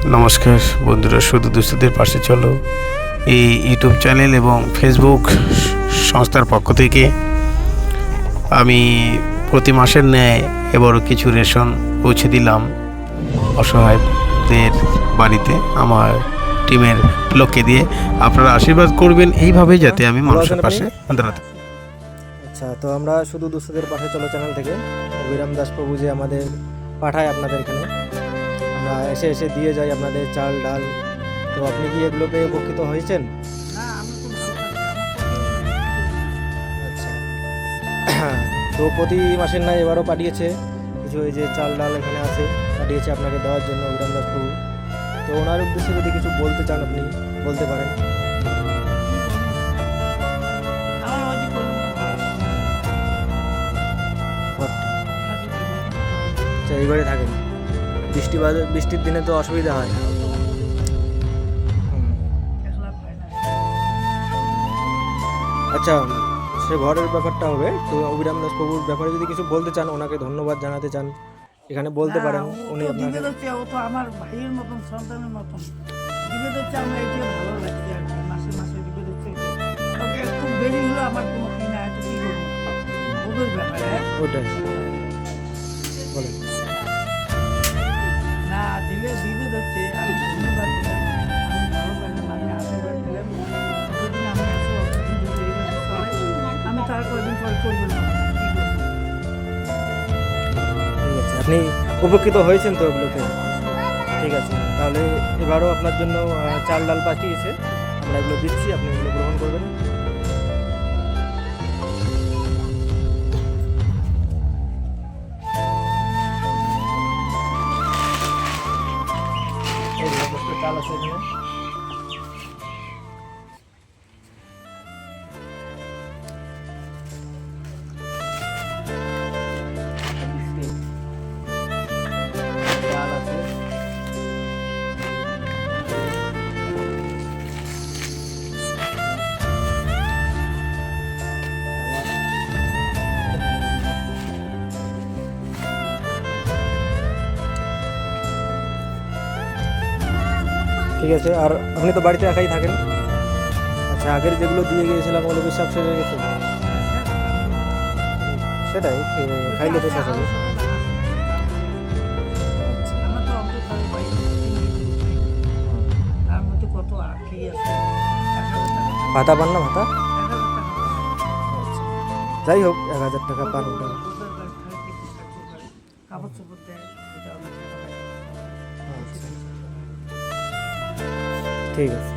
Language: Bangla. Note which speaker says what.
Speaker 1: নমস্কার বন্ধুরা, শুধু দুস্থদের পাশে চলো এই ইউটিউব চ্যানেল এবং ফেসবুক সংস্থার পক্ষ থেকে আমি প্রতি মাসের ন্যায় এবারও কিছু রেশন পৌঁছে দিলাম অসহায়দের বাড়িতে আমার টিমের লোককে দিয়ে। আপনারা আশীর্বাদ করবেন এইভাবেই যাতে আমি মানুষের পাশে দাঁড়াতে।
Speaker 2: আচ্ছা, তো আমরা শুধু দুস্থদের পাশে চলো চ্যানেল থেকে অভিরাম দাস প্রভু যে আমাদের পাঠায় আপনাদের এখানে, আমরা এসে এসে দিয়ে যাই আপনাদের চাল ডাল। তো আপনি কি এগুলো পেয়ে উপকৃত হয়েছেন? আচ্ছা, তো প্রতি মাসের নাই এবারও পাঠিয়েছে কিছু, এই যে চাল ডাল এখানে আছে, পাঠিয়েছে আপনাকে দেওয়ার জন্য অভিরাম দাস প্রভু। তো ওনার উদ্দেশ্যে যদি কিছু বলতে চান আপনি বলতে পারেন। আচ্ছা, এই ঘরে থাকেন, বৃষ্টির দিনে তো অসুবিধা হয়। আচ্ছা, সে ঘরের ব্যাপারটা হবে। তো অভিরাম দাস প্রভুর ব্যাপারে যদি কিছু বলতে চান, ওনাকে ধন্যবাদ জানাতে চান, এখানে বলতে পারেন। উনি আপনাকে
Speaker 3: ও তো আমার ভাইয়ের মতন, সন্তানের মতন দিবে দিচ্ছে। আমরা এটা ভালো লাগছে আর কি, মাসে মাসে দিবে দিচ্ছে। ওকে খুব দেরি হলো আমার কোনো কিনা আছে কি করবো ওদের ব্যাপারে।
Speaker 2: ওটাই বলেন
Speaker 3: না দিলে দিবে দিচ্ছে। আমি ধন্যবাদ দিলাম, আমি ভালো লাগলাম, আমি আশীর্বাদ দিলাম। যতদিন আমি আসবো আমি তার কয়েকদিন পর করবো না।
Speaker 2: ঠিক আছে, আপনি উপকৃত হয়েছেন তো ওগুলোতে? ঠিক আছে, তাহলে এবারও আপনার জন্য চাল ডাল পাঠিয়েছে, আমরা এগুলো দিচ্ছি, আপনি এগুলো গ্রহণ করবেন। এই যথেষ্ট চাল আছে এখানে। চাল আছে, ঠিক আছে। আর আপনি তো বাড়িতে একাই থাকেন? আচ্ছা, আগের যেগুলো দিয়ে গিয়েছিলাম ওগুলো কি সব শেষ হয়ে গেছে? সেটাই খাইলে তো শেষ হবে। আচ্ছা,
Speaker 3: আমার তো অঙ্ক করে বাইরে তার মধ্যে কত আখি আছে। 1000 টাকা,
Speaker 2: ভাতা পান না? ভাতা
Speaker 3: 1000 টাকা
Speaker 2: আচ্ছা, যাই হোক, 1000 টাকা পান ওটা।
Speaker 3: কাপড় চোপড় দেয়, এটা অনেক টাকা লাগে।
Speaker 2: আচ্ছা, ঠিক আছে।